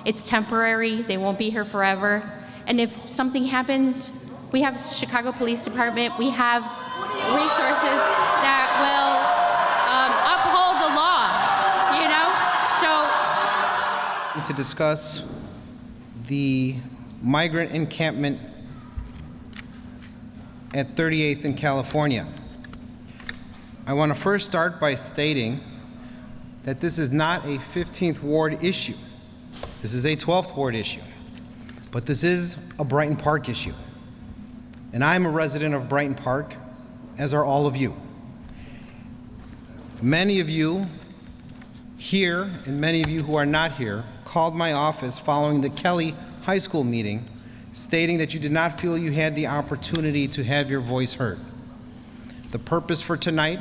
It's temporary. They won't be here forever. And if something happens, we have Chicago Police Department. We have resources that will uphold the law, So. To discuss the migrant encampment at 38th in California. I want to first start by stating that this is not a 15th Ward issue. This is a 12th Ward issue. But this is a Brighton Park issue. And I'm a resident of Brighton Park, as are all of you. Many of you here, and many of you who are not here, called my office following the Kelly High School meeting, stating that you did not feel you had the opportunity to have your voice heard. The purpose for tonight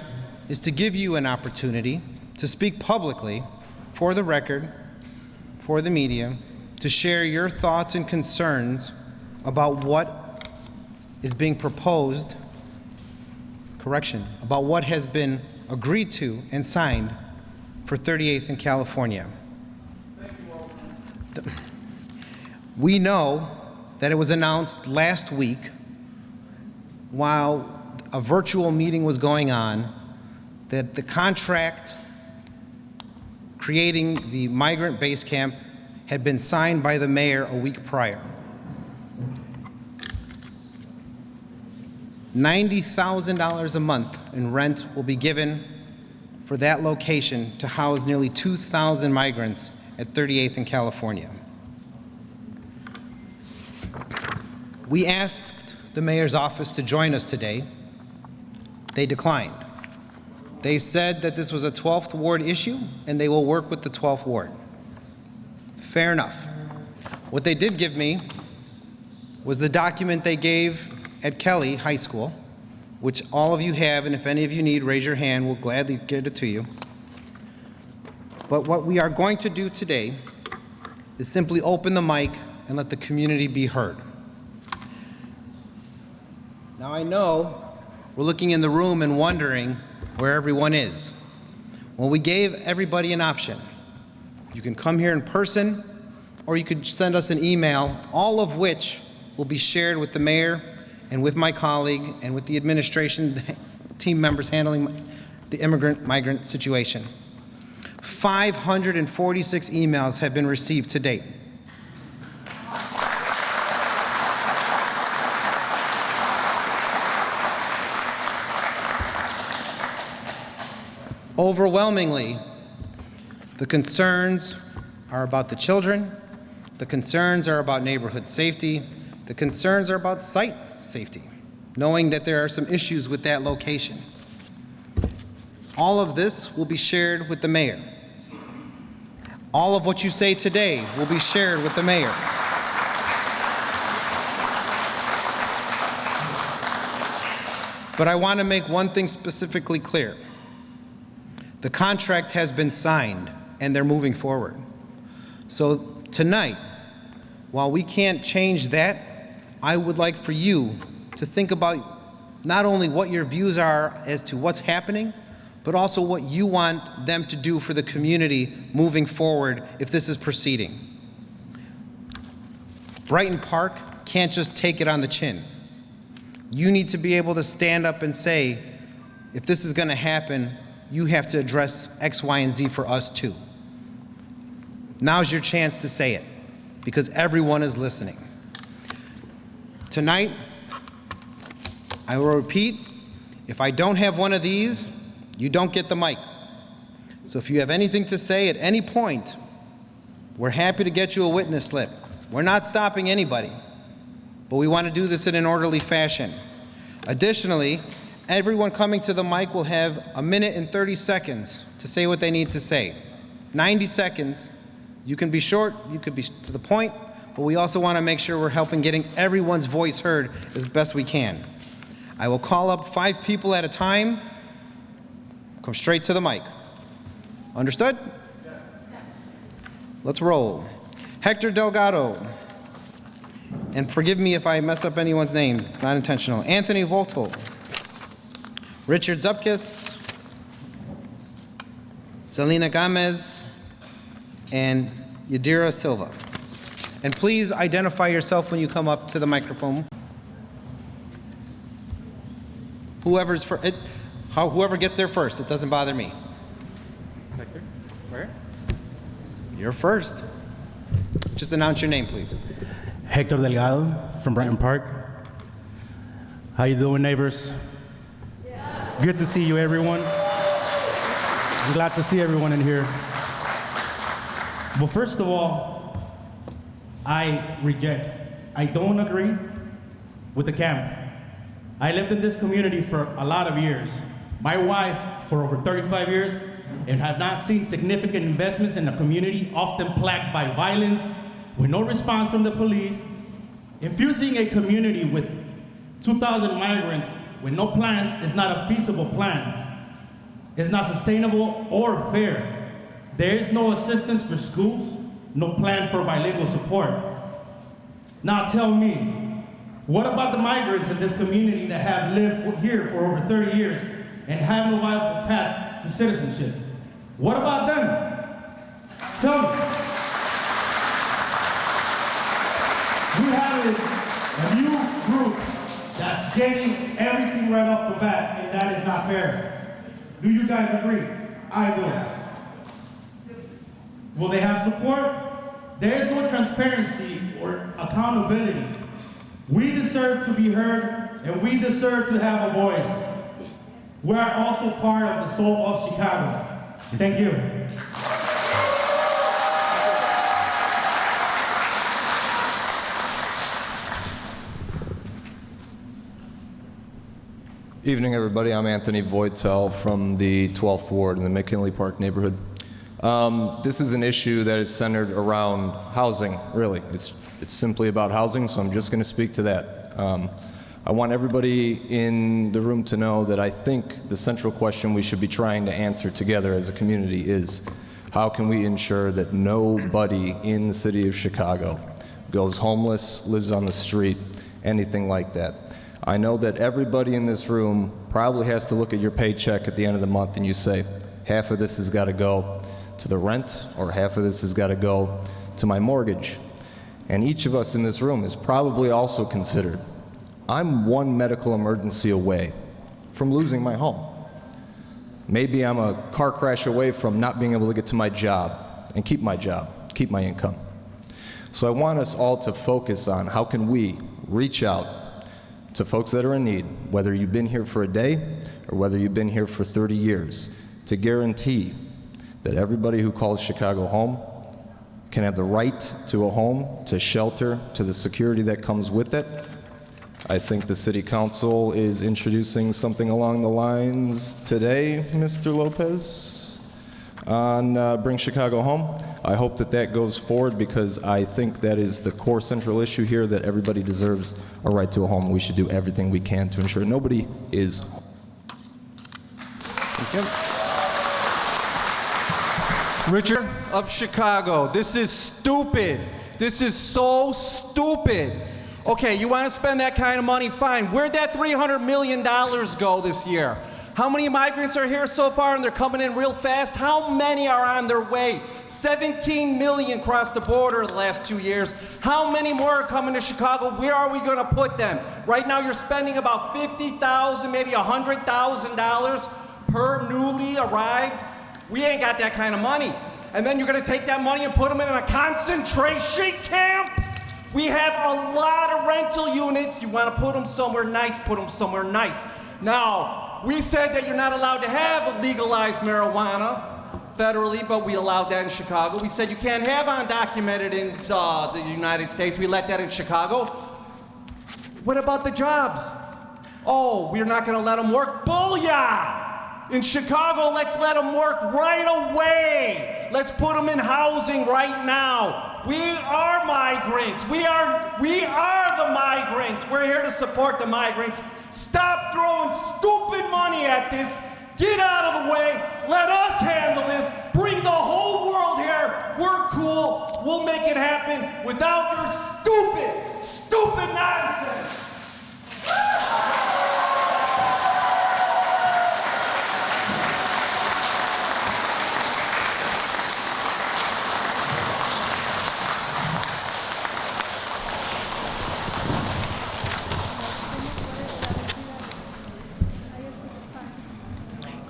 is to give you an opportunity to speak publicly, for the record, for the media, to share your thoughts and concerns about what is being proposed, about what has been agreed to and signed for 38th in California. We know that it was announced last week while a virtual meeting was going on that the contract creating the migrant base camp had been signed by the mayor a week prior. $90,000 a month in rent will be given for that location to house nearly 2,000 migrants at 38th in California. We asked the mayor's office to join us today. They declined. They said that this was a 12th Ward issue and they will work with the 12th Ward. Fair enough. What they did give me was the document they gave at Kelly High School, which all of you have, and if any of you need, raise your hand. We'll gladly get it to you. But what we are going to do today is simply open the mic and let the community be heard. Now I know we're looking in the room and wondering where everyone is. Well, we gave everybody an option. You can come here in person, or you could send us an email, all of which will be shared with the mayor and with my colleague and with the administration team members handling the migrant situation. 546 emails have been received to date. Overwhelmingly, the concerns are about the children, the concerns are about neighborhood safety, the concerns are about site safety, knowing that there are some issues with that location. All of this will be shared with the mayor. All of what you say today will be shared with the mayor. But I want to make one thing specifically clear. The contract has been signed and they're moving forward. So tonight, while we can't change that, I would like for you to think about not only what your views are as to what's happening, but also what you want them to do for the community moving forward if this is proceeding. Brighton Park can't just take it on the chin. You need to be able to stand up and say, if this is going to happen, you have to address X, Y, and Z for us too. Now's your chance to say it, because everyone is listening. Tonight, I will repeat, if I don't have one of these, you don't get the mic. So if you have anything to say at any point, we're happy to get you a witness slip. We're not stopping anybody, but we want to do this in an orderly fashion. Additionally, everyone coming to the mic will have 1 minute and 30 seconds to say what they need to say. 90 seconds. You can be short, you could be to the point, but we also want to make sure we're helping getting everyone's voice heard as best we can. I will call up 5 people at a time. Come straight to the mic. Understood? Yes. Let's roll. Hector Delgado. And forgive me if I mess up anyone's names, it's not intentional. Anthony Volto. Richard Zupkis, Selena Gomez, and Yadira Silva. And please identify yourself when you come up to the microphone. Whoever gets there first, it doesn't bother me. Hector, where? You're first. Just announce your name, please. Hector Delgado from Brighton Park. How you doing, neighbors? Yeah. Good to see you, everyone. I'm glad to see everyone in here. Well, first of all, I don't agree with the camp. I lived in this community for a lot of years. My wife for over 35 years, and have not seen significant investments in the community, often plagued by violence, with no response from the police. Infusing a community with 2,000 migrants with no plans is not a feasible plan. It's not sustainable or fair. There is no assistance for schools, no plan for bilingual support. Now tell me, what about the migrants in this community that have lived here for over 30 years and have no viable path to citizenship? What about them? Tell me. We have a new group that's getting everything right off the bat, and that is not fair. Do you guys agree? I do. Will they have support? There is no transparency or accountability. We deserve to be heard, and we deserve to have a voice. We are also part of the soul of Chicago. Thank you. Evening, everybody. I'm Anthony Voitel from the 12th Ward in the McKinley Park neighborhood. This is an issue that is centered around housing, really. It's simply about housing, so I'm just going to speak to that. I want everybody in the room to know that I think the central question we should be trying to answer together as a community is, how can we ensure that nobody in the city of Chicago goes homeless, lives on the street, anything like that? I know that everybody in this room probably has to look at your paycheck at the end of the month and you say, half of this has got to go to the rent, or half of this has got to go to my mortgage. And each of us in this room is probably also considered, I'm one medical emergency away from losing my home. Maybe I'm a car crash away from not being able to get to my job and keep my job, keep my income. So I want us all to focus on how can we reach out to folks that are in need, whether you've been here for a day or whether you've been here for 30 years, to guarantee that everybody who calls Chicago home can have the right to a home, to shelter, to the security that comes with it. I think the City Council is introducing something along the lines today, Mr. Lopez, on Bring Chicago Home. I hope that that goes forward because I think that is the core central issue here, that everybody deserves a right to a home. We should do everything we can to ensure nobody is. Thank you. Richard of Chicago, this is stupid. This is so stupid. Okay, you want to spend that kind of money, fine. Where'd that $300 million go this year? How many migrants are here so far and they're coming in real fast? How many are on their way? 17 million crossed the border in the last 2 years. How many more are coming to Chicago? Where are we going to put them? Right now you're spending about $50,000, maybe $100,000 per newly arrived. We ain't got that kind of money. And then you're going to take that money and put them in a concentration camp? We have a lot of rental units. You want to put them somewhere nice, put them somewhere nice. Now, we said that you're not allowed to have legalized marijuana federally, but we allowed that in Chicago. We said you can't have undocumented in the United States. We let that in Chicago. What about the jobs? Oh, we're not going to let them work? Booyah! In Chicago, let's let them work right away. Let's put them in housing right now. We are migrants. We are the migrants. We're here to support the migrants. Stop throwing stupid money at this. Get out of the way. Let us handle this. Bring the whole world here. We're cool. We'll make it happen without your stupid nonsense.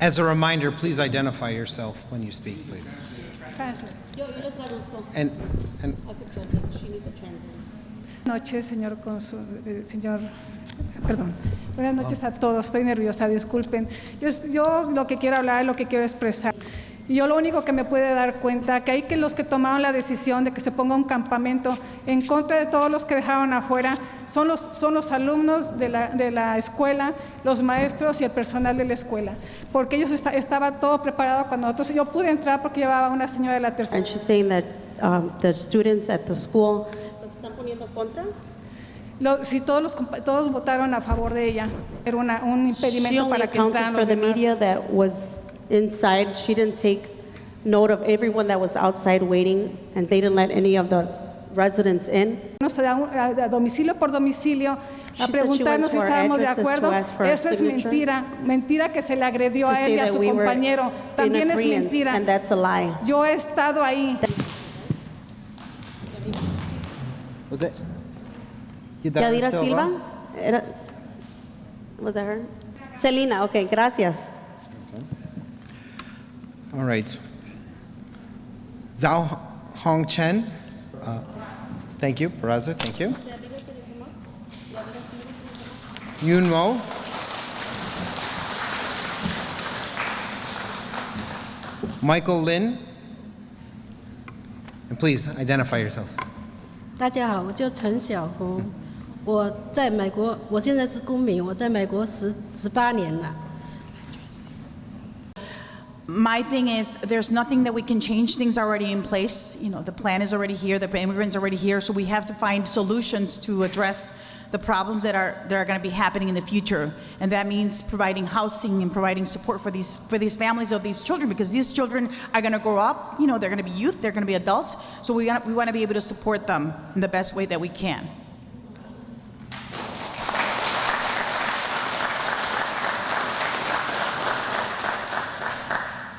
As a reminder, please identify yourself when you speak, please. And Noches, perdón. Buenas noches a todos. Estoy nerviosa, disculpen. Yo lo que quiero hablar, lo que quiero expresar. Y yo lo único que me puede dar cuenta que hay que los que tomaron la decisión de que se ponga un campamento en contra de todos los que dejaron afuera son los alumnos de la escuela, los maestros y el personal de la escuela, porque ellos estaba todo preparado cuando nosotros. Yo pude entrar porque llevaba una señora de la tercera. And she's saying that the students at the school los están poniendo contra. Si todos votaron a favor de ella, era un She impedimento only para que accounted entraran for los the demás. media that was inside. She didn't take note of everyone that was outside waiting, and they didn't let any of the residents in. No se da a domicilio por domicilio a She said she preguntarnos went si to our estábamos de addresses acuerdo. to ask for a Eso es signature. mentira que se le agredió To a say él y a that su we were compañero. in También es agreement, mentira. and that's a lie. Yo he estado ahí. was that Yadira Silva? Was that her? Selena, okay, gracias. All right. Zhao Hong Chen. Thank you. Peraza, thank you. Yoon Mo. Michael Lin. And please identify yourself. 大家好，我叫陈小红，我在美国，我现在是公民，我在美国18年了。 My thing is, there's nothing that we can change. Things are already in place. You know, the plan is already here. The immigrants are already here. So we have to find solutions to address the problems that are going to be happening in the future. And that means providing housing and providing support for these families of these children, because these children are going to grow up. You know, they're going to be youth. They're going to be adults. So we want to be able to support them in the best way that we can.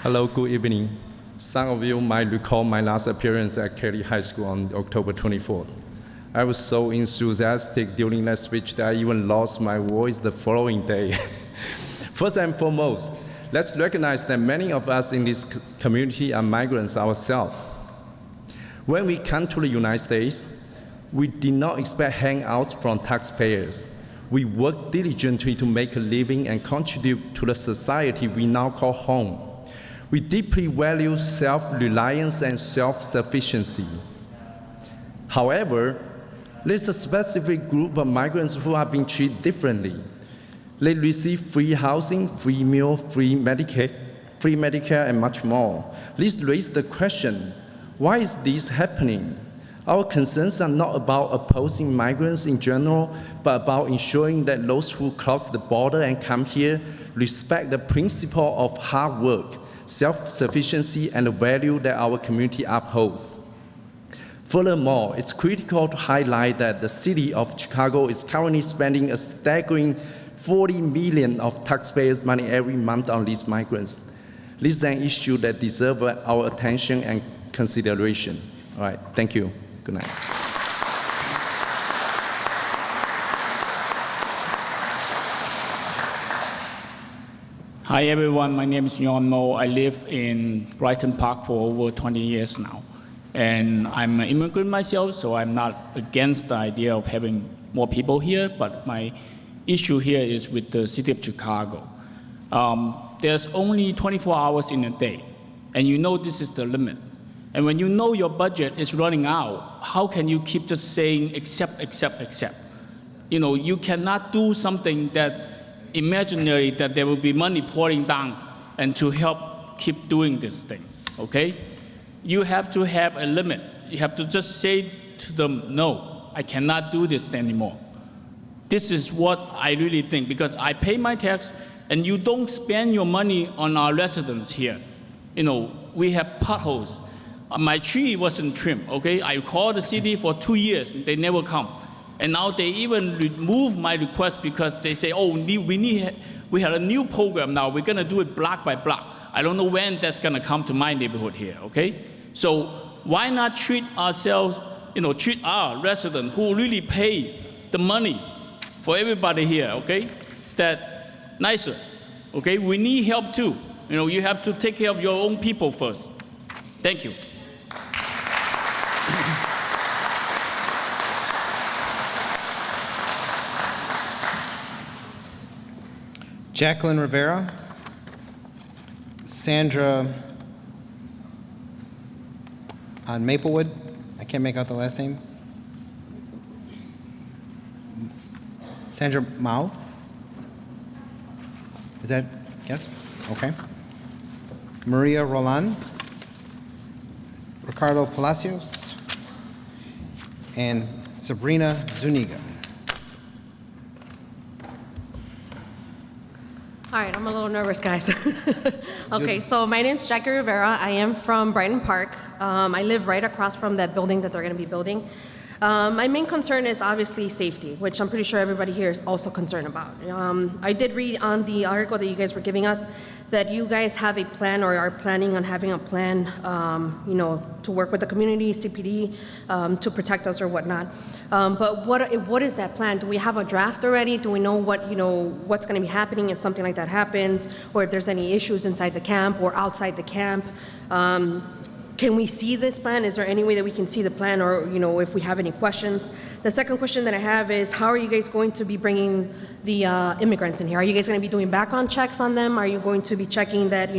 Hello, good evening. Some of you might recall my last appearance at Kelly High School on October 24th. I was so enthusiastic during that speech that I even lost my voice the following day. First and foremost, let's recognize that many of us in this community are migrants ourselves. When we come to the United States, we did not expect handouts from taxpayers. We work diligently to make a living and contribute to the society we now call home. We deeply value self-reliance and self-sufficiency. However, there's a specific group of migrants who are being treated differently. They receive free housing, free meal, free Medicare, and much more. This raises the question, why is this happening? Our concerns are not about opposing migrants in general, but about ensuring that those who cross the border and come here respect the principle of hard work, self-sufficiency, and the value that our community upholds. Furthermore, it's critical to highlight that the city of Chicago is currently spending a staggering $40 million of taxpayers' money every month on these migrants. This is an issue that deserves our attention and consideration. All right, thank you. Good night. Hi everyone, my name is Yon Mo. I live in Brighton Park for over 20 years now. And I'm an immigrant myself, so I'm not against the idea of having more people here, but my issue here is with the city of Chicago. There's only 24 hours in a day, and you know this is the limit. And when you know your budget is running out, how can you keep just saying accept? You know, you cannot do something that imaginary that there will be money pouring down and to help keep doing this thing, okay? You have to have a limit. You have to just say to them, no, I cannot do this anymore. This is what I really think, because I pay my tax and you don't spend your money on our residents here. You know, we have potholes. My tree wasn't trimmed, okay? I called the city for 2 years, they never come. And now they even remove my request because they say, oh, we have a new program now. We're gonna do it block by block. I don't know when that's gonna come to my neighborhood here, okay? So why not treat ourselves, you know, treat our residents who really pay the money for everybody here, okay? That nicer, okay? We need help too. You have to take care of your own people first. Thank you. Jacqueline Rivera, Sandra on Maplewood. I can't make out the last name. Sandra Mao? Is that, yes? Okay. Maria Roland, Ricardo Palacios, and Sabrina Zuniga. All right, I'm a little nervous, guys. Okay, so my name's Jackie Rivera. I am from Brighton Park. I live right across from that building that they're going to be building. My main concern is obviously safety, which I'm pretty sure everybody here is also concerned about. I did read on the article that you guys were giving us that you guys have a plan or are planning on having a plan, to work with the community, CPD, to protect us or whatnot. But what is that plan? Do we have a draft already? Do we know what's going to be happening if something like that happens, or if there's any issues inside the camp or outside the camp? Can we see this plan? Is there any way that we can see the plan, or if we have any questions? The second question that I have is, how are you guys going to be bringing the immigrants in here? Are you guys going to be doing background checks on them? Are you going to be checking that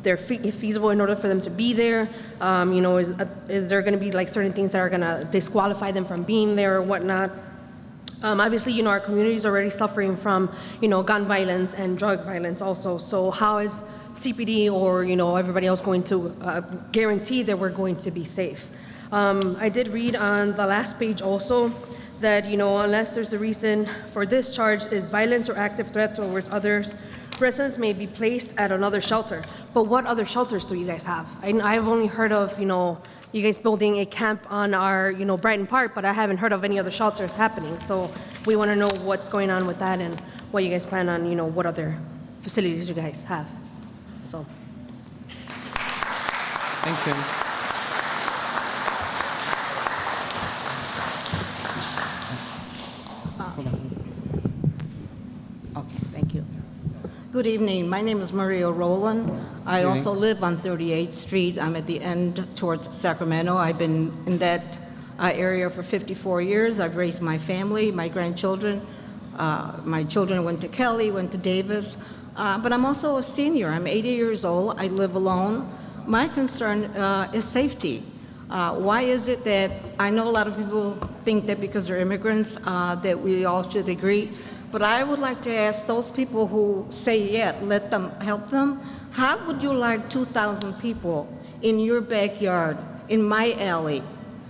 they're feasible in order for them to be there? Is there going to be like certain things that are going to disqualify them from being there or whatnot? Obviously, our community is already suffering from, gun violence and drug violence also. So how is CPD or, everybody else going to guarantee that we're going to be safe? I did read on the last page also that, unless there's a reason for discharge is violence or active threat towards others, residents may be placed at another shelter. But what other shelters do you guys have? I've only heard of, you guys building a camp on our, Brighton Park, but I haven't heard of any other shelters happening. So we want to know what's going on with that and what you guys plan on, what other facilities you guys have. So. Thank you. Okay, thank you. Good evening. My name is Maria Rowland. I also live on 38th Street. I'm at the end towards Sacramento. I've been in that area for 54 years. I've raised my family, my grandchildren. My children went to Kelly, went to Davis. But I'm also a senior. I'm 80 years old. I live alone. My concern is safety. Why is it that I know a lot of people think that because they're immigrants that we all should agree, but I would like to ask those people who say, yeah, let them help them, how would you like 2,000 people in your backyard, in my alley,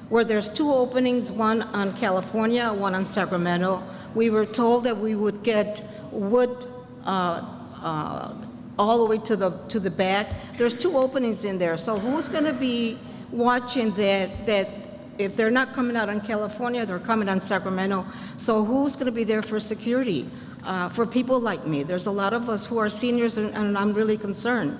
where there's 2 openings, one on California, one on Sacramento? We were told that we would get wood all the way to the back. There's 2 openings in there. So who's going to be watching that if they're not coming out on California, they're coming on Sacramento? So who's going to be there for security for people like me? There's a lot of us who are seniors, and I'm really concerned.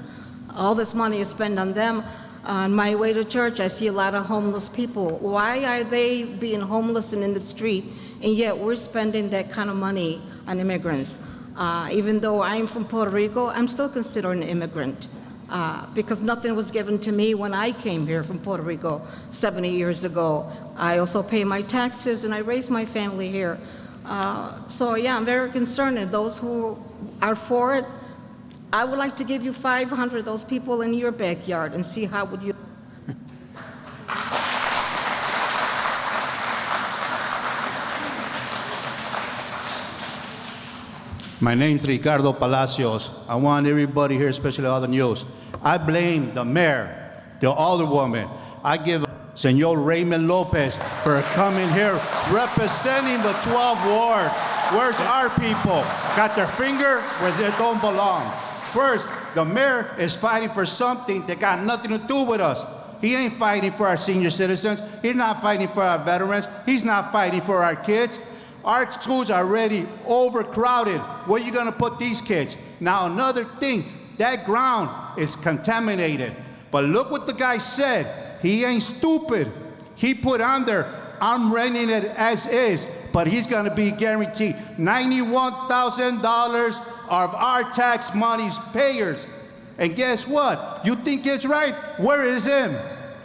All this money is spent on them. On my way to church, I see a lot of homeless people. Why are they being homeless and in the street, and yet we're spending that kind of money on immigrants? Even though I'm from Puerto Rico, I'm still considered an immigrant because nothing was given to me when I came here from Puerto Rico 70 years ago. I also pay my taxes and I raise my family here. So yeah, I'm very concerned. And those who are for it, I would like to give you 500 of those people in your backyard and see how would you. My name's Ricardo Palacios. I want everybody here, especially all the news. I blame the mayor, the alderwoman. I give Senor Raymond Lopez for coming here representing the 12th ward. Where's our people? Got their finger where they don't belong. First, the mayor is fighting for something that got nothing to do with us. He ain't fighting for our senior citizens. He's not fighting for our veterans. He's not fighting for our kids. Our schools are already overcrowded. Where are you going to put these kids? Now, another thing, that ground is contaminated. But look what the guy said. He ain't stupid. He put on there, I'm renting it as is, but he's going to be guaranteed $91,000 of our tax money's payers And guess what? You think it's right? Where is him?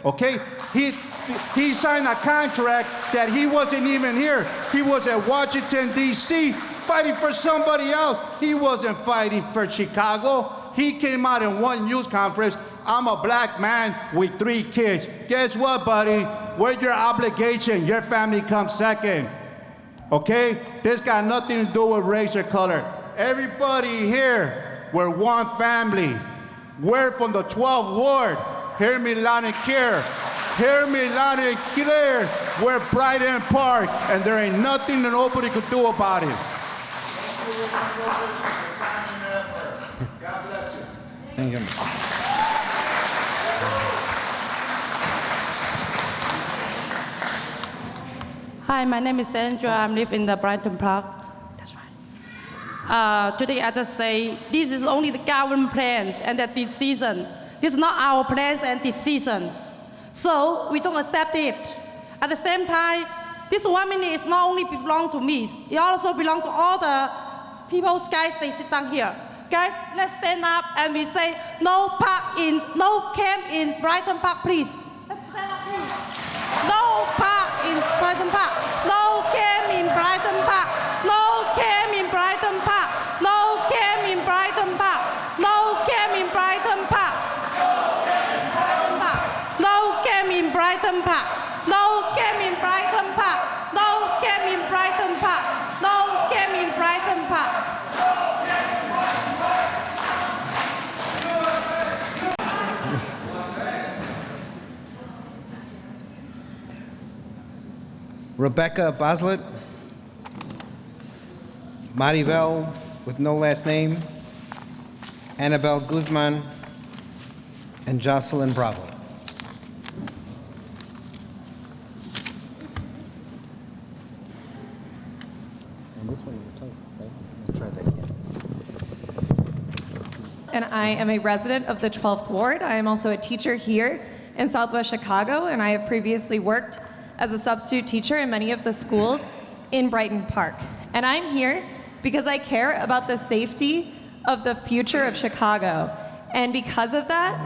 Okay? He signed a contract that he wasn't even here. He was at Washington, D.C., fighting for somebody else. He wasn't fighting for Chicago. He came out in one news conference. I'm a black man with 3 kids. Guess what, buddy? Where's your obligation? Your family comes second. Okay? This got nothing to do with race or color. Everybody here, we're one family. We're from the 12th Ward. Hear me loud and clear. Hear me loud and clear. We're Brighton Park, and there ain't nothing that nobody could do about it. God bless you. Thank you. Hi, my name is Sandra. I live in the Brighton Park. That's right. Today I just say this is only the government plans and the decision. This is not our plans and decisions. So we don't accept it. At the same time, this 1 minute is not only belong to me, it also belong to all the people, guys, they sit down here. Guys, let's stand up and we say no camp in Brighton Park, please. Let's stand up, please. No park in Brighton Park. No camp in Brighton Park. No camp in Brighton Park. No camp in Brighton Park. No camp in Brighton Park. No camp in Brighton Park. No camp in Brighton Park. No camp in Brighton Park. No camp in Brighton Park. Rebecca Boslett, Maribel with no last name, Annabelle Guzman, and Jocelyn Bravo. And this one you're talking, right? Let's try that again. And I am a resident of the 12th Ward. I am also a teacher here in Southwest Chicago, and I have previously worked as a substitute teacher in many of the schools in Brighton Park. And I'm here because I care about the safety of the future of Chicago. And because of that,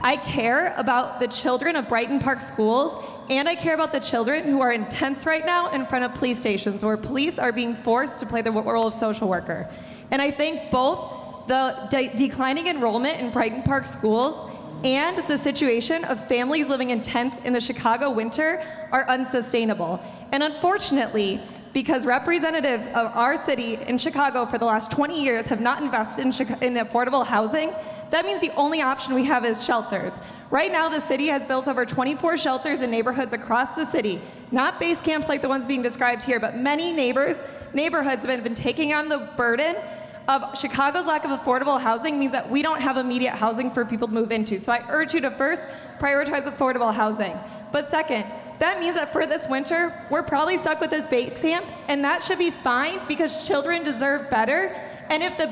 I care about the children of Brighton Park schools, and I care about the children who are in tents right now in front of police stations where police are being forced to play the role of social worker. And I think both the declining enrollment in Brighton Park schools and the situation of families living in tents in the Chicago winter are unsustainable. And unfortunately, because representatives of our city in Chicago for the last 20 years have not invested in affordable housing, that means the only option we have is shelters. Right now, the city has built over 24 shelters in neighborhoods across the city. Not base camps like the ones being described here, but many neighborhoods have been taking on the burden of Chicago's lack of affordable housing means that we don't have immediate housing for people to move into. So I urge you to first prioritize affordable housing. But second, that means that for this winter, we're probably stuck with this base camp, and that should be fine because children deserve better. And if the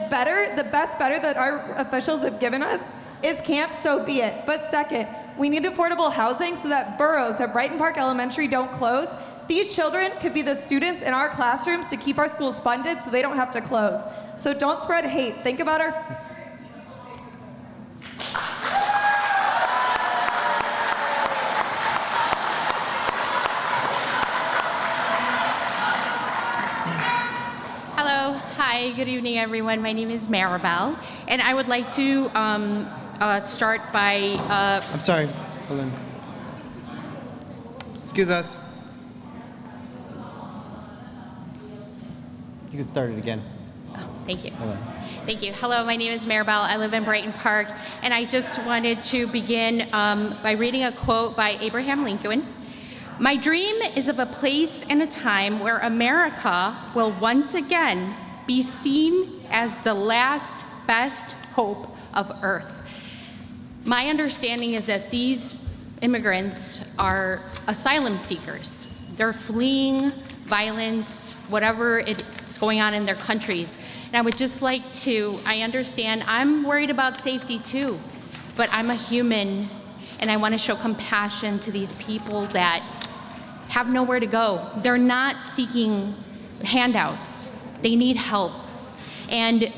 best better that our officials have given us is camp, so be it. But second, we need affordable housing so that boroughs at Brighton Park Elementary don't close. These children could be the students in our classrooms to keep our schools funded so they don't have to close. So don't spread hate. Think about our... Hello, hi, good evening, everyone. My name is Maribel, and I would like to start by... I'm sorry, hold on. Excuse us. You can start it again. Thank you. Thank you. Hello, my name is Maribel. I live in Brighton Park, and I just wanted to begin by reading a quote by Abraham Lincoln. My dream is of a place and a time where America will once again be seen as the last best hope of Earth. My understanding is that these immigrants are asylum seekers. They're fleeing violence, whatever is going on in their countries. And I would just like to, I understand, I'm worried about safety too, but I'm a human and I want to show compassion to these people that have nowhere to go. They're not seeking handouts. They need help. And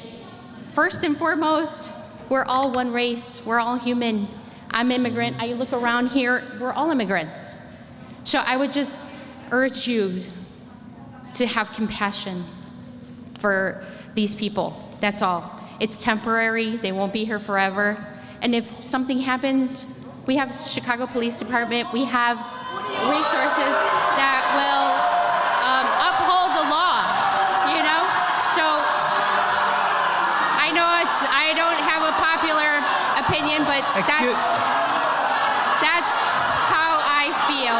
first and foremost, We're all one race. We're all human. I'm immigrant. I look around here. We're all immigrants. So I would just urge you to have compassion for these people. That's all. It's temporary. They won't be here forever. And if something happens, we have Chicago Police Department. We have resources that will uphold the law, you know? So I know I don't have a popular opinion, but that's how I feel.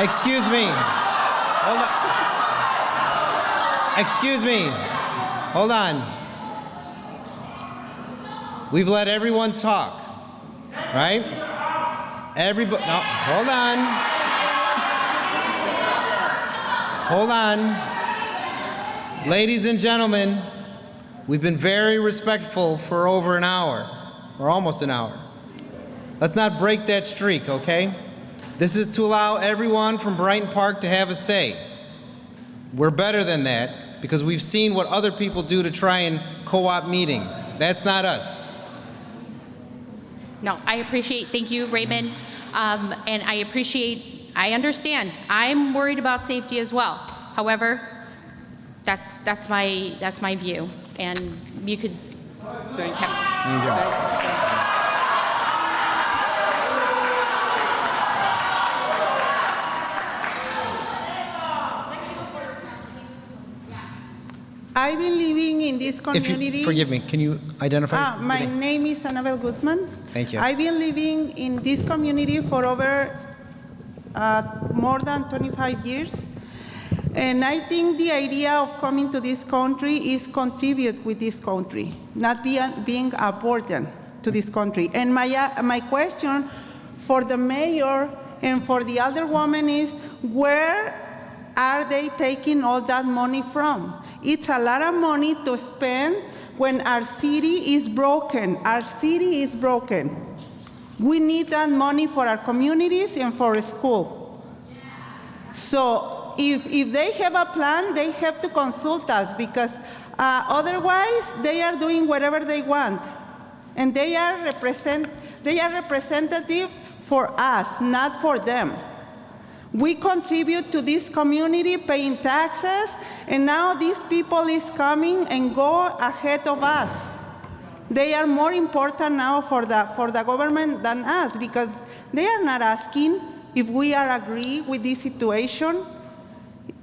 Excuse me. Hold on. Excuse me. Hold on. We've let everyone talk, right? Everybody, no, hold on. Hold on. Ladies and gentlemen, we've been very respectful for over an hour, or almost an hour. Let's not break that streak, okay? This is to allow everyone from Brighton Park to have a say. We're better than that because we've seen what other people do to try and co-opt meetings. That's not us. No, I appreciate, thank you, Raymond. And I understand. I'm worried about safety as well. However, that's my view. And you could. Thank you. Thank you. I've been living in this community. Forgive me, can you identify? My name is Annabel Guzman. Thank you. I've been living in this community for over more than 25 years. And I think the idea of coming to this country is contribute with this country, not being a burden to this country. And my question for the mayor and for the other woman is, where are they taking all that money from? It's a lot of money to spend when our city is broken. Our city is broken. We need that money for our communities and for school. So if they have a plan, they have to consult us because otherwise they are doing whatever they want. And they are representative for us, not for them. We contribute to this community paying taxes, and now these people is coming and go ahead of us. They are more important now for the government than us because they are not asking if we are agree with this situation.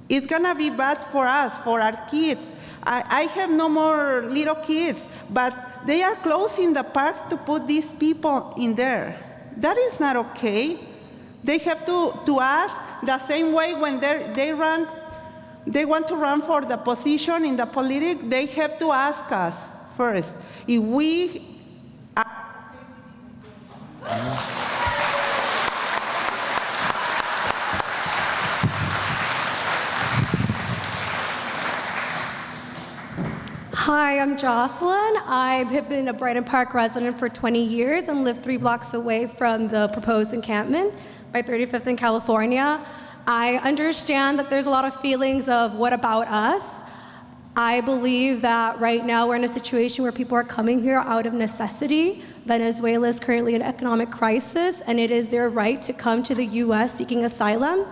It's gonna be bad for us, for our kids. I have no more little kids, but they are closing the parks to put these people in there. That is not okay. They have to ask the same way when they want to run for the position in the politics, they have to ask us first if we Hi, I'm Jocelyn. I've been a Brighton Park resident for 20 years and live 3 blocks away from the proposed encampment by 35th and California. I understand that there's a lot of feelings of what about us? I believe that right now we're in a situation where people are coming here out of necessity. Venezuela is currently in economic crisis, and it is their right to come to the US seeking asylum.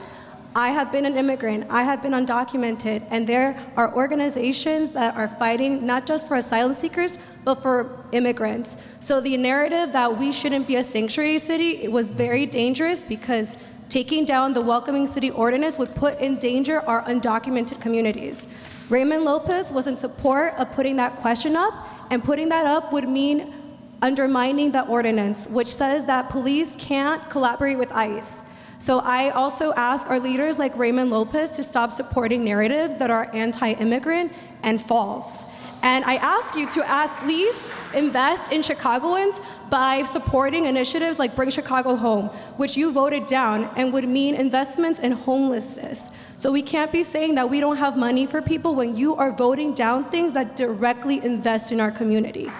I have been an immigrant, I have been undocumented, and there are organizations that are fighting not just for asylum seekers, but for immigrants. So the narrative that we shouldn't be a sanctuary city, it was very dangerous because taking down the welcoming city ordinance would put in danger our undocumented communities. Raymond Lopez was in support of putting that question up, and putting that up would mean undermining that ordinance, which says that police can't collaborate with ICE. So I also ask our leaders like Raymond Lopez to stop supporting narratives that are anti-immigrant and false. And I ask you to at least invest in Chicagoans by supporting initiatives like Bring Chicago Home, which you voted down and would mean investments in homelessness. So we can't be saying that we don't have money for people when you are voting down things that directly invest in our community.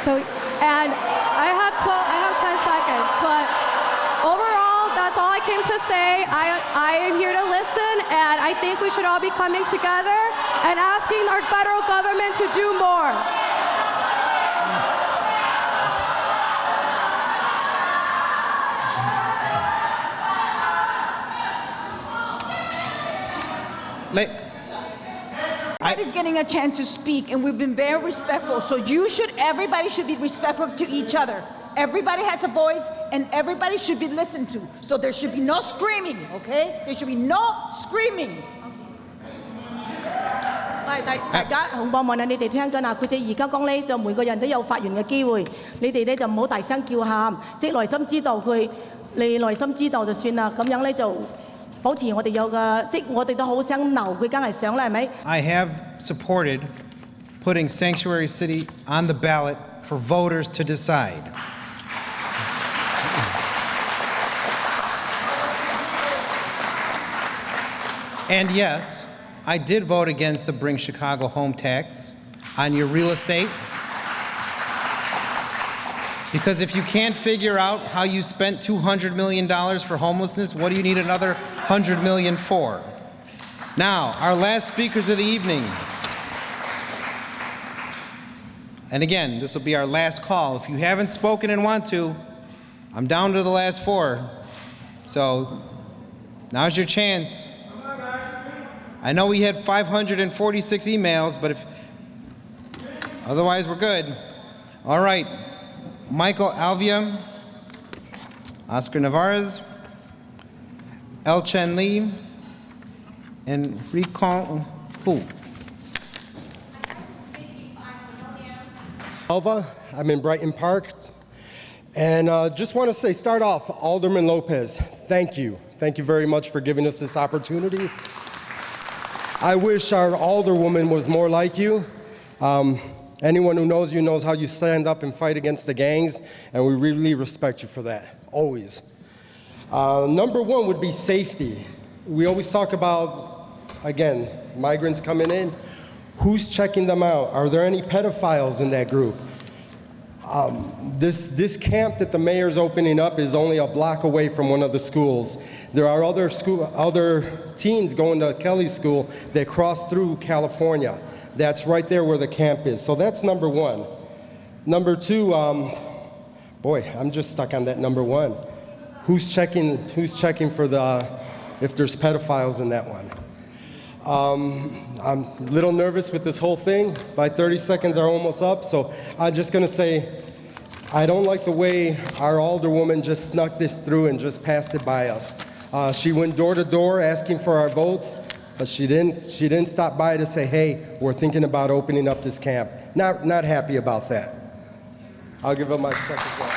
So, and I have 10 seconds, but overall, that's all I came to say. I am here to listen, and I think we should all be coming together and asking our federal government to do more. Everybody's getting a chance to speak, and we've been very respectful. So everybody should be respectful to each other. Everybody has a voice, and everybody should be listened to. So there should be no screaming, okay? There should be no screaming. 大家紅幫忙啊！你哋聽緊啊？佢哋而家講咧，就每個人都有發言嘅機會。你哋咧就唔好大聲叫喊，即係內心知道佢，你內心知道就算啦。咁樣咧就保持我哋有個，即係我哋都好想留，佢梗係想啦，係咪？ I have supported putting Sanctuary City on the ballot for voters to decide. And yes, I did vote against the Bring Chicago home tax on your real estate. Because if you can't figure out how you spent $200 million for homelessness, what do you need another $100 million for? Now, our last speakers of the evening. And again, this will be our last call. If you haven't spoken and want to, I'm down to the last four. So now's your chance. I know we had 546 emails, but otherwise we're good. All right, Michael Alvia, Oscar Navarez, El Chen Lee, and Rikon Hu. Alva, I'm in Brighton Park, and just want to say, start off, Alderman Lopez, thank you. Thank you very much for giving us this opportunity. I wish our alderwoman was more like you. Anyone who knows you knows how you stand up and fight against the gangs, and we really respect you for that, always. Number one would be safety. We always talk about, again, migrants coming in. Who's checking them out? Are there any pedophiles in that group? This camp that the mayor's opening up is only a block away from one of the schools. There are other teens going to Kelly's school that cross through California. That's right there where the camp is. So that's number one. Number two, boy, I'm just stuck on that number one. Who's checking for if there's pedophiles in that one? I'm a little nervous with this whole thing. My 30 seconds are almost up, so I'm just going to say I don't like the way our alderwoman just snuck this through and just passed it by us. She went door to door asking for our votes, but she didn't stop by to say, hey, we're thinking about opening up this camp. Not happy about that. I'll give up my second vote.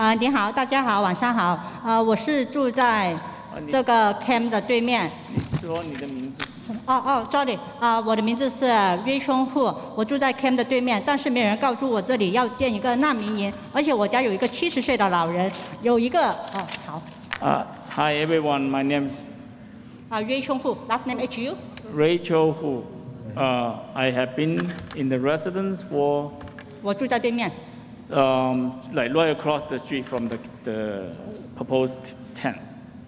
Hi. 你好，大家好，晚上好。我是住在这个 camp 的对面。说你的名字。sorry， 我的名字是瑞春户，我住在 camp 的对面，但是没有人告诉我这里要建一个难民营，而且我家有一个70岁的老人，有一个好。Hi everyone, my name is. 瑞春户 ，last name H.U. Rachel Hu. I have been in the residence for. 我住在对面。Like right across the street from the proposed tent.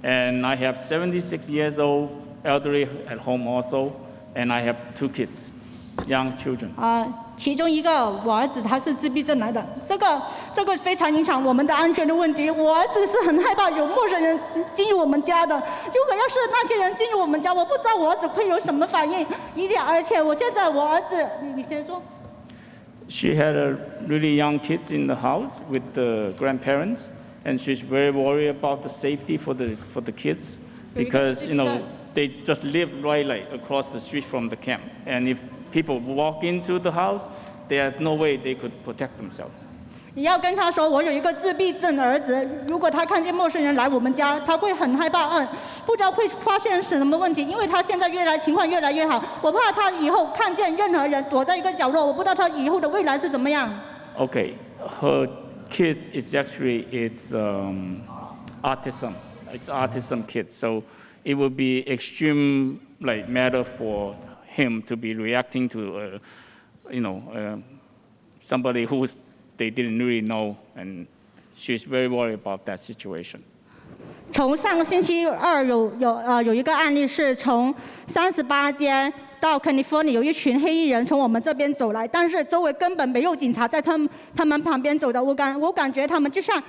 And I have 76 years old elderly at home also, and I have 2 kids, young children. 其中一个我儿子他是自闭症来的，这个非常影响我们的安全的问题。我儿子是很害怕有陌生人进入我们家的，如果要是那些人进入我们家，我不知道我儿子会有什么反应。而且我现在我儿子，你先说。She had really young kids in the house with the grandparents, and she's very worried about the safety for the kids because they just live right across the street from the camp, and if people walk into the house, there's no way they could protect themselves. 你要跟他说，我有一个自闭症的儿子，如果他看见陌生人来我们家，他会很害怕，不知道会发现什么问题，因为他现在情况越来越好，我怕他以后看见任何人躲在一个角落，我不知道他以后的未来是怎么样。Okay, her kids is actually autism. It's autism kids, so it would be extreme matter for him to be reacting to somebody who's they didn't really know, and she's very worried about that situation. 从上个星期二有一个案例是从38间到 California 有一群黑衣人从我们这边走来，但是周围根本没有警察在他们旁边走的，我感觉他们就像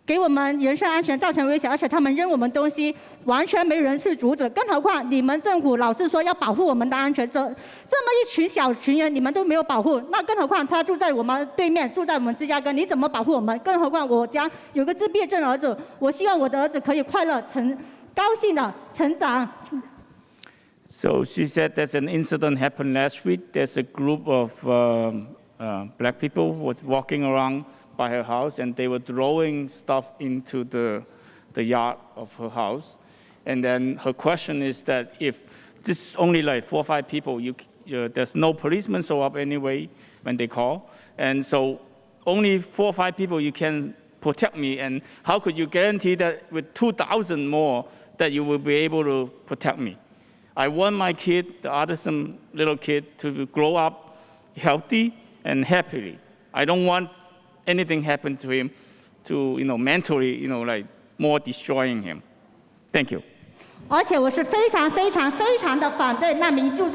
给我们人身安全造成威胁，而且他们扔我们东西，完全没人去阻止。更何况你们政府老是说要保护我们的安全，这么一群小群人你们都没有保护，那更何况他住在我们对面，住在我们芝加哥，你怎么保护我们？更何况我家有个自闭症儿子，我希望我的儿子可以快乐高兴的成长。So she said there's an incident happened last week. There's a group of black people was walking around by her house, and they were throwing stuff into the yard of her house. And then her question is that if this is only like 4 or 5 people, there's no policemen show up anyway when they call. And so only 4 or 5 people you can protect me. And how could you guarantee that with 2,000 more that you will be able to protect me? I want my kid, the autism little kid, to grow up healthy and happily. I don't want anything happen to him to, mentally, like more destroying him. Thank you. 而且我是非常的反对难民住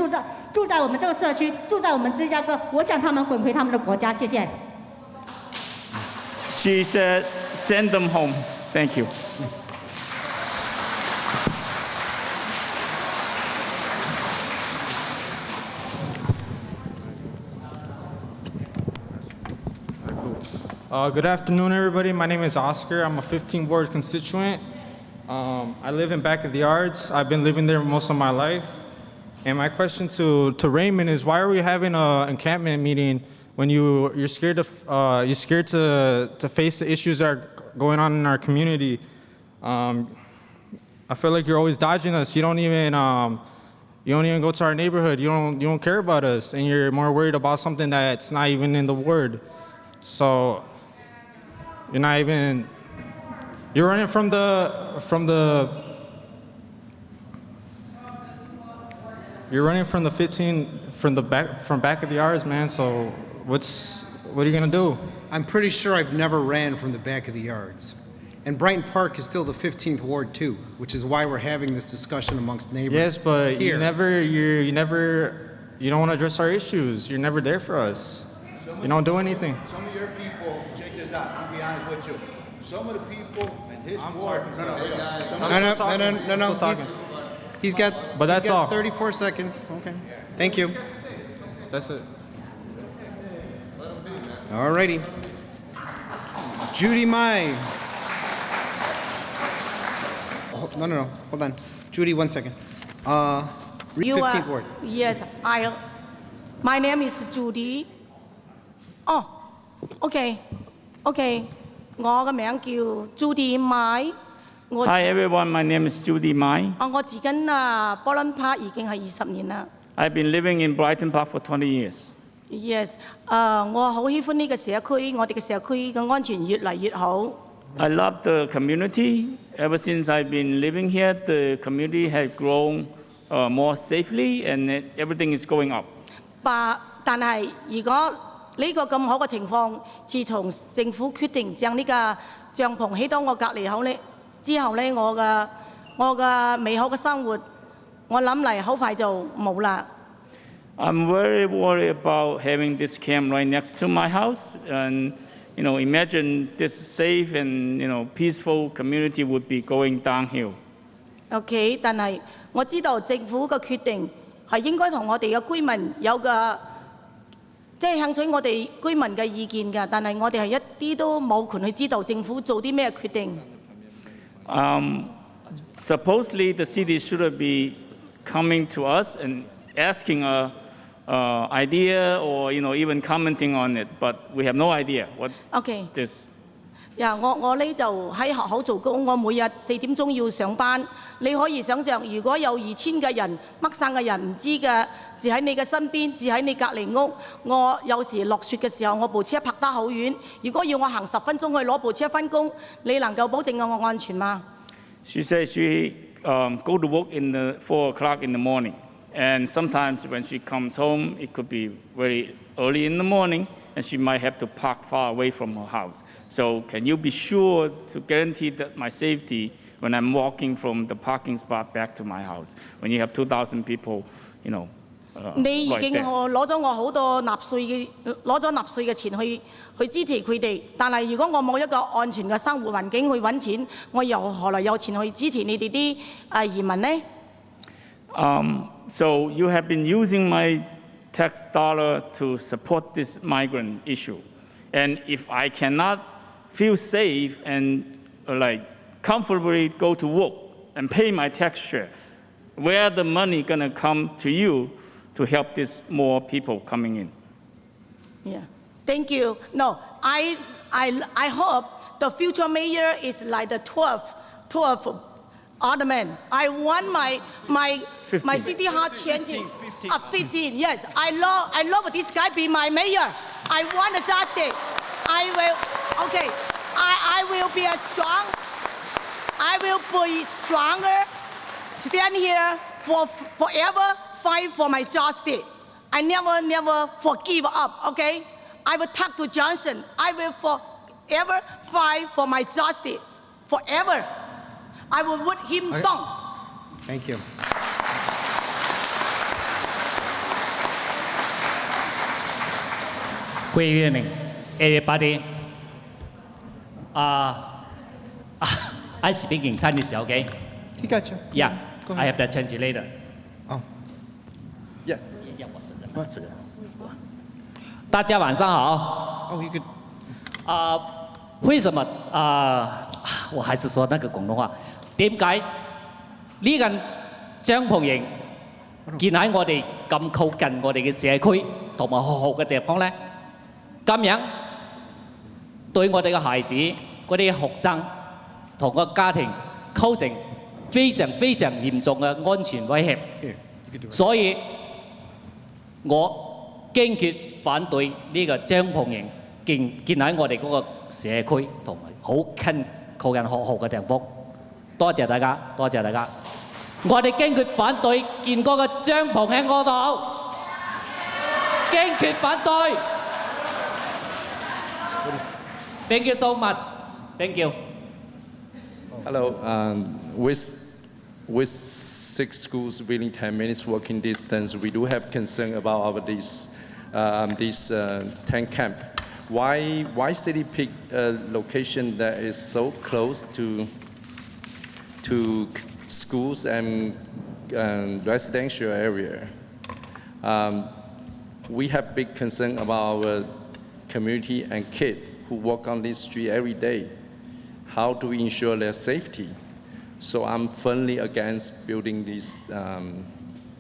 在我们这个社区，住在我们芝加哥，我想他们滚回他们的国家，谢谢。She said, send them home. Thank you. Good afternoon, everybody. My name is Oscar. I'm a 15th Ward constituent. I live in Back of the Yards. I've been living there most of my life. And my question to Raymond is, why are we having an encampment meeting when you're scared to face the issues that are going on in our community? I feel like you're always dodging us. You don't even go to our neighborhood. You don't care about us, and you're more worried about something that's not even in the ward. So you're running from back of the yards, man. So what are you gonna do? I'm pretty sure I've never ran from the back of the yards. And Brighton Park is still the 15th Ward too, which is why we're having this discussion amongst neighbors. Yes, but here. you don't want to address our issues. You're never there for us. You don't do anything. Some of your people, check this out, I'll be honest with you. Some of the people in his ward. No. He's got. But that's all. 34 seconds. Okay. Thank you. That's it. All righty. Judy Mai. No. Hold on. Judy, 1 second. 15th Ward. Yes, my name is Judy. Oh, okay. 我嘅名叫 Judy Mai。Hi everyone, my name is Judy Mai. 我住緊Brighton Park已經係20年啦。I've been living in Brighton Park for 20 years. Yes，我好喜歡呢個社區，我哋嘅社區嘅安全越嚟越好。I love the community. Ever since I've been living here, the community has grown more safely, and everything is going up. 但係如果呢個咁好嘅情況，自從政府決定將呢個帳篷起到我隔離口呢之後呢，我嘅美好嘅生活，我諗嚟好快就冇啦。I'm very worried about having this camp right next to my house, and imagine this safe and peaceful community would be going downhill. OK， 但係我知道政府嘅決定係應該同我哋嘅居民有個即係聽取我哋居民嘅意見㗎，但係我哋係一啲都冇權去知道政府做啲咩決定。Supposedly the city should be coming to us and asking a idea or even commenting on it, but we have no idea what this. 我呢就喺學校做工，我每日4點鐘要上班。你可以想象，如果有2000嘅人陌生嘅人唔知嘅，住喺你嘅身邊，住喺你隔離屋，我有時落雪嘅時候，我部車泊得好遠。如果要我行10分鐘去攞部車返工，你能夠保證我安全嗎？ She says she go to work in the 4 o'clock in the morning, and sometimes when she comes home, it could be very early in the morning, and she might have to park far away from her house. So can you be sure to guarantee that my safety when I'm walking from the parking spot back to my house, when you have 2,000 people, 你已 like 經 that. 攞咗我好多納稅嘅錢去支持佢哋，但係如果我冇一個安全嘅生活環境去揾錢，我又何來有錢去支持你哋啲移民呢？ So you have been using my tax dollar to support this migrant issue. And if I cannot feel safe and like comfortably go to work and pay my tax share, where the money gonna come to you to help this more people coming in? Yeah, thank you. No, I hope the future mayor is like the 12th alderman. I want my city hall changing. 15. Yes, I love this guy be my mayor. I want justice. I will be stronger. Stand here forever. Fight for my justice. I never forgive up, okay? I will talk to Johnson. I will forever fight for my justice. Forever. I will put him down. Thank you. Good evening, everybody. I speak in Chinese, okay? He got you. Yeah, Go I ahead. have the translator. Oh. Yeah. 大家晚上好。 Oh, you could. 為什麼我還是說那個廣東話？點解呢間帳篷營建喺我哋咁靠近我哋嘅社區同埋學校嘅地方呢？咁樣對我哋嘅孩子、嗰啲學生同個家庭構成非常非常嚴重嘅安全威脅，所以我堅決反對呢個帳篷營建喺我哋嗰個社區同埋好近靠近學校嘅地方。多謝大家，多謝大家。我哋堅決反對建嗰個帳篷喺嗰度，堅決反對。Thank you so much. Thank you. Hello. With 6 schools within 10 minutes walking distance, we do have concern about this tent camp. Why city pick a location that is so close to schools and residential area? We have big concern about our community and kids who walk on this street every day. How do we ensure their safety? So I'm firmly against building this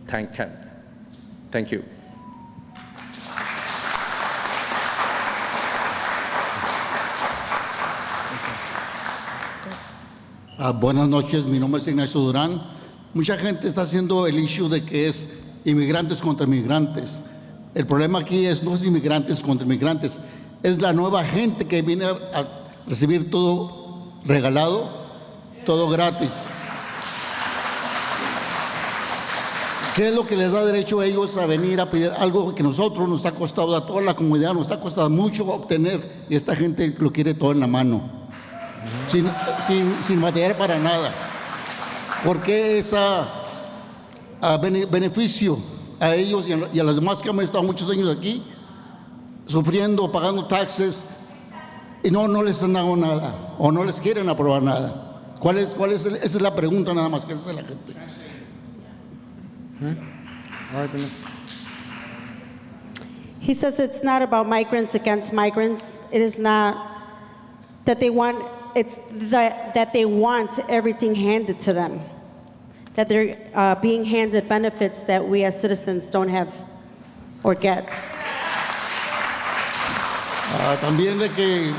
tank camp. Thank you. Buenas noches, mi nombre es Ignacio Durán. Mucha gente está haciendo el issue de que es inmigrantes contra inmigrantes. El problema aquí no es inmigrantes contra inmigrantes, es la nueva gente que viene a recibir todo regalado, todo gratis. ¿Qué es lo que les da derecho a ellos a venir a pedir algo que nosotros nos ha costado, a toda la comunidad nos ha costado mucho obtener, y esta gente lo quiere todo en la mano, sin material para nada? ¿Por qué ese beneficio a ellos y a las demás que han estado muchos años aquí, sufriendo, pagando taxes, y no les han dado nada, o no les quieren aprobar nada? Esa es la pregunta nada más que hace la gente. He says it's not about migrants against migrants. It is not that they want, it's that they want everything handed to them. That they're being handed benefits that we as citizens don't have or get. También de que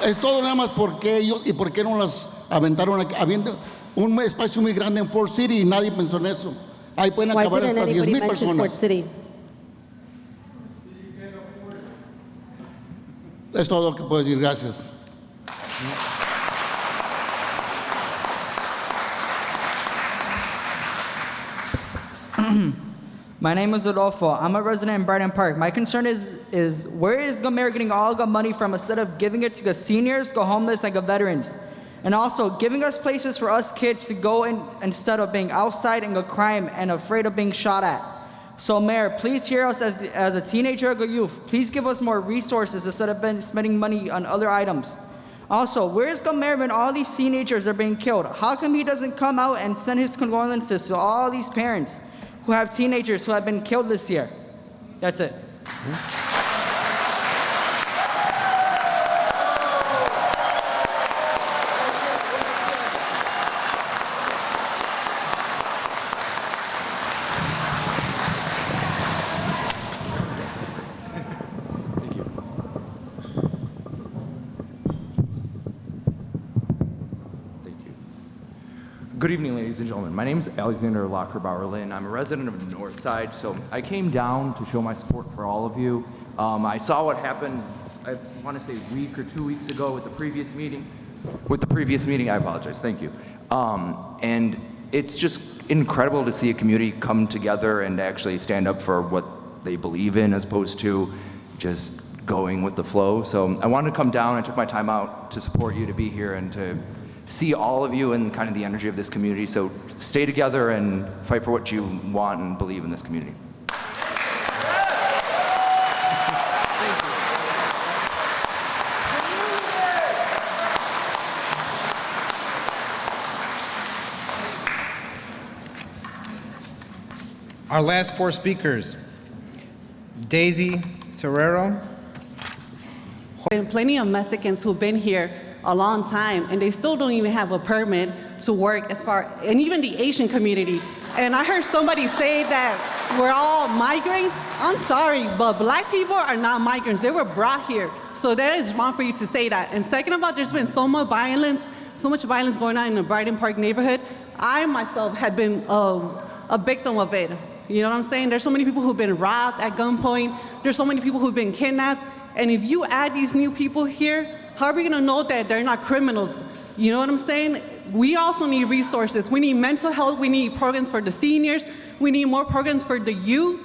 es todo nada más porque ellos y por qué no las aventaron aquí, habiendo un espacio muy grande en Fort City y nadie pensó en eso. Ahí pueden Why acabar didn't hasta anybody 10,000 mention Fort personas. City? Es todo lo que puedo decir. Gracias. My name is Rodolfo. I'm a resident in Brighton Park. My concern is where is the mayor getting all the money from instead of giving it to the seniors, the homeless, and the veterans? And also giving us places for us kids to go in instead of being outside and go crime and afraid of being shot at. So Mayor, please hear us as a teenager or youth. Please give us more resources instead of spending money on other items. Also, where is the mayor when all these teenagers are being killed? How come he doesn't come out and send his condolences to all these parents who have teenagers who have been killed this year? That's it. Good evening, ladies and gentlemen. My name is Alexander Lockerbauer-Lynn. I'm a resident of the North Side, so I came down to show my support for all of you. I saw what happened, I want to say a week or 2 weeks ago with the previous meeting. I apologize, thank you. And it's just incredible to see a community come together and actually stand up for what they believe in as opposed to just going with the flow. So I wanted to come down, I took my time out to support you, to be here and to see all of you and kind of the energy of this community. So stay together and fight for what you want and believe in this community. Our last four speakers, Daisy Serrero. Been plenty of Mexicans who've been here a long time, and they still don't even have a permit to work and even the Asian community. And I heard somebody say that we're all migrants. I'm sorry, but black people are not migrants. They were brought here. So that is wrong for you to say that. And second of all, there's been so much violence going on in the Brighton Park neighborhood. I myself had been a victim of it. You know what I'm saying? There's so many people who've been robbed at gunpoint. There's so many people who've been kidnapped. And if you add these new people here, how are we gonna know that they're not criminals? You know what I'm saying? We also need resources. We need mental health. We need programs for the seniors. We need more programs for the youth.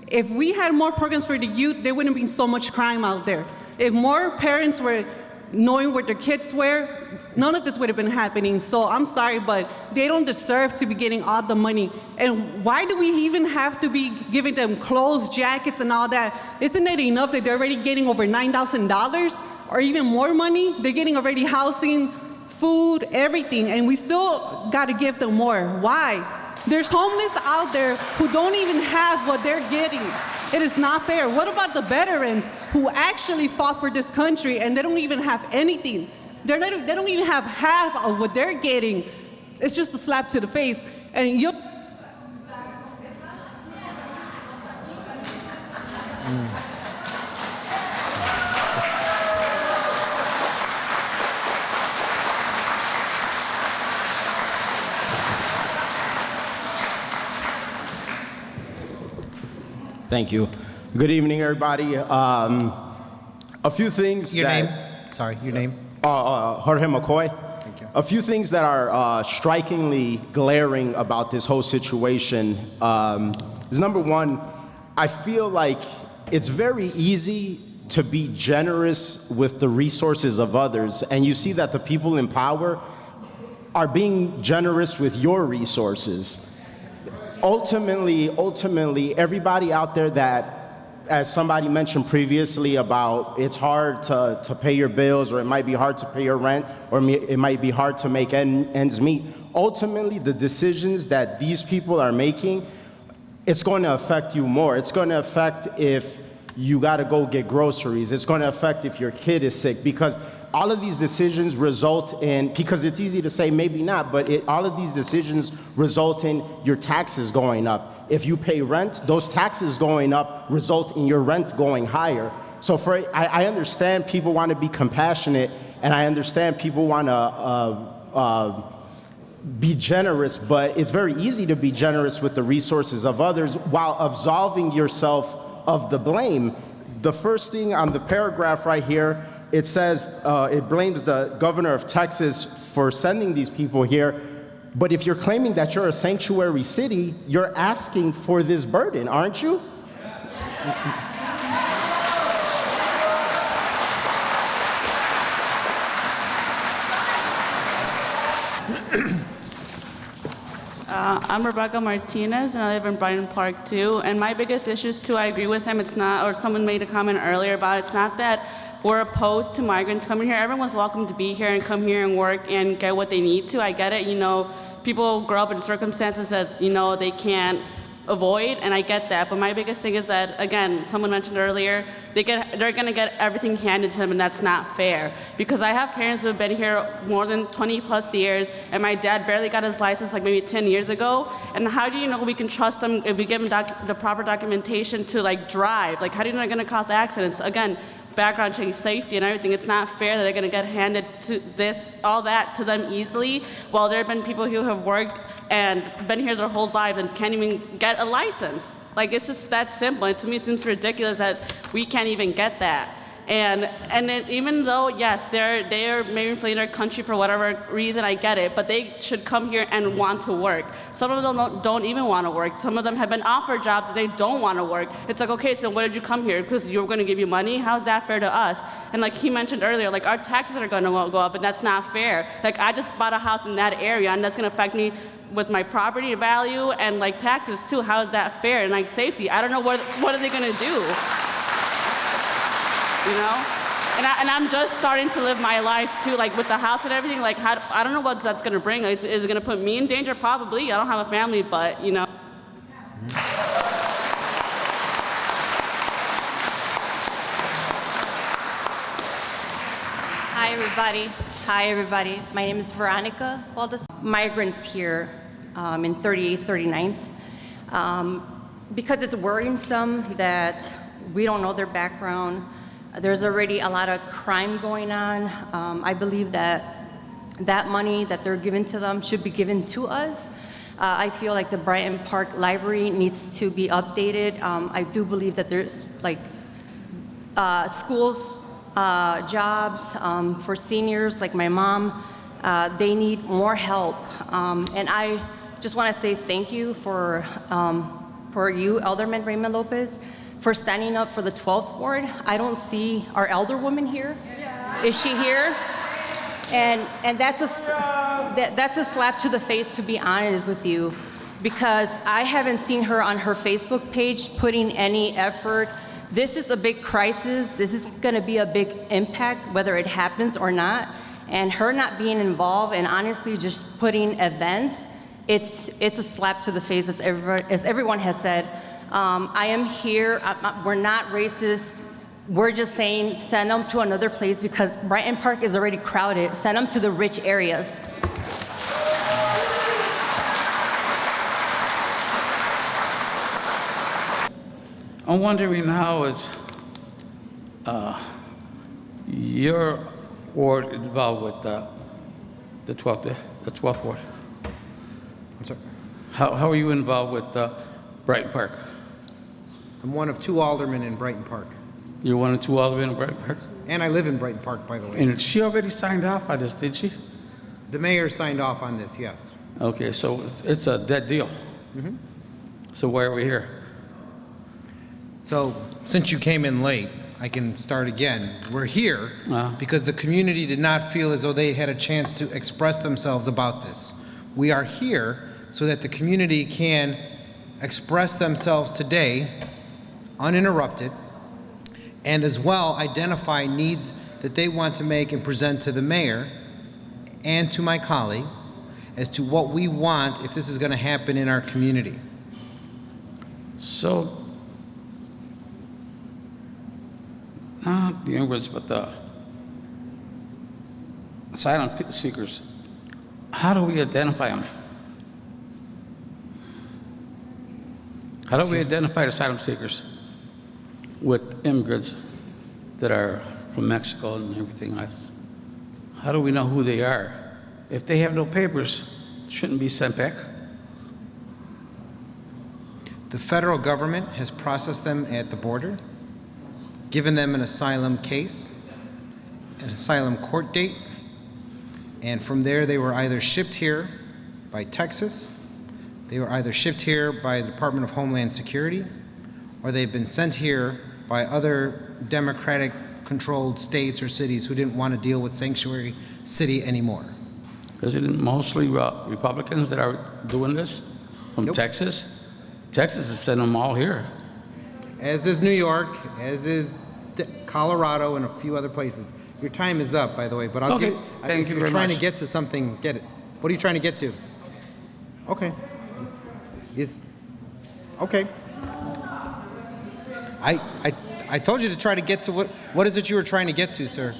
If we had more programs for the youth, there wouldn't be so much crime out there. If more parents were knowing where their kids were, none of this would have been happening. So I'm sorry, but they don't deserve to be getting all the money. And why do we even have to be giving them clothes, jackets, and all that? Isn't it enough that they're already getting over $9,000 or even more money? They're getting already housing, food, everything, and we still got to give them more. Why? There's homeless out there who don't even have what they're getting. It is not fair. What about the veterans who actually fought for this country and they don't even have anything? They don't even have half of what they're getting. It's just a slap to the face. And you. Thank you. Good evening, everybody. A few things Your name? Sorry, your name? Jorge McCoy. Thank you. A few things that are strikingly glaring about this whole situation is, number one, I feel like it's very easy to be generous with the resources of others, and you see that the people in power are being generous with your resources. Ultimately, everybody out there that, as somebody mentioned previously about it's hard to pay your bills, or it might be hard to pay your rent, or it might be hard to make ends meet. Ultimately, the decisions that these people are making, it's going to affect you more. It's going to affect if you got to go get groceries. It's going to affect if your kid is sick, because all of these decisions result in, because it's easy to say maybe not, but all of these decisions result in your taxes going up. If you pay rent, those taxes going up result in your rent going higher. So I understand people want to be compassionate, and I understand people want to be generous, but it's very easy to be generous with the resources of others while absolving yourself of the blame. The first thing on the paragraph right here, it says it blames the governor of Texas for sending these people here. But if you're claiming that you're a sanctuary city, you're asking for this burden, aren't you? I'm Rebecca Martinez, and I live in Brighton Park too. And my biggest issues too, I agree with him. It's not, or someone made a comment earlier about it, it's not that we're opposed to migrants coming here. Everyone's welcome to be here and come here and work and get what they need to. I get it. You know, people grow up in circumstances that, you know, they can't avoid, and I get that. But my biggest thing is that, again, someone mentioned earlier, they're gonna get everything handed to them, and that's not fair. Because I have parents who have been here more than 20 plus years, and my dad barely got his license like maybe 10 years ago. And how do you know we can trust them if we give them the proper documentation to like drive? Like, how do you know they're gonna cause accidents? Again, background check, safety and everything. It's not fair that they're gonna get handed to all that to them easily, while there have been people who have worked and been here their whole lives and can't even get a license. Like, it's just that simple. And to me, it seems ridiculous that we can't even get that. And then even though, yes, they are maybe fleeing their country for whatever reason, I get it, but they should come here and want to work. Some of them don't even want to work. Some of them have been offered jobs that they don't want to work. It's like, okay, so what did you come here? Because you were going to give you money? How's that fair to us? And like he mentioned earlier, like our taxes are going to go up, and that's not fair. Like, I just bought a house in that area, and that's going to affect me with my property value and like taxes too. How is that fair? And like safety, I don't know what are they going to do? You know? And I'm just starting to live my life too, like with the house and everything. Like, I don't know what that's gonna bring. Is it gonna put me in danger? Probably. I don't have a family, but you know. Hi, everybody. My name is Veronica. Well, the migrants here in 38th, 39th, because it's worrisome that we don't know their background. There's already a lot of crime going on. I believe that money that they're giving to them should be given to us. I feel like the Brighton Park Library needs to be updated. I do believe that there's like schools, jobs for seniors like my mom. They need more help. And I just want to say thank you for you, Alderman Raymond Lopez, for standing up for the 12th ward. I don't see our elder woman here. Is she here? And that's a slap to the face, to be honest with you, because I haven't seen her on her Facebook page putting any effort. This is a big crisis. This is going to be a big impact, whether it happens or not. And her not being involved and honestly just putting events, it's a slap to the face, as everyone has said. I am here. We're not racist. We're just saying send them to another place because Brighton Park is already crowded. Send them to the rich areas. I'm wondering how is your ward involved with the 12th ward? I'm sorry? How are you involved with Brighton Park? I'm one of 2 aldermen in Brighton Park. You're one of 2 aldermen in Brighton Park? And I live in Brighton Park, by the way. And she already signed off on this, did she? The mayor signed off on this, yes. Okay, so it's a dead deal. Mm-hmm. So why are we here? So, since you came in late, I can start again. We're here because the community did not feel as though they had a chance to express themselves about this. We are here so that the community can express themselves today, uninterrupted, and as well identify needs that they want to make and present to the mayor and to my colleague as to what we want if this is going to happen in our community. So, not the immigrants, but the asylum seekers, how do we identify them? How do we identify asylum seekers with immigrants that are from Mexico and everything else? How do we know who they are? If they have no papers, shouldn't be sent back? The federal government has processed them at the border, given them an asylum case, an asylum court date, and from there they were either shipped here by Texas, they were either shipped here by the Department of Homeland Security, or they've been sent here by other Democratic-controlled states or cities who didn't want to deal with sanctuary city anymore. Is it mostly Republicans that are doing this? From Texas? Texas is sending them all here. As is New York, as is Colorado, and a few other places. Your time is up, by the way, but I'll Okay, give, thank if you you're very trying much. to get to something, get it. What are you trying to get to? Okay. Okay. I told you to try to get to what is it you were trying to get to, sir?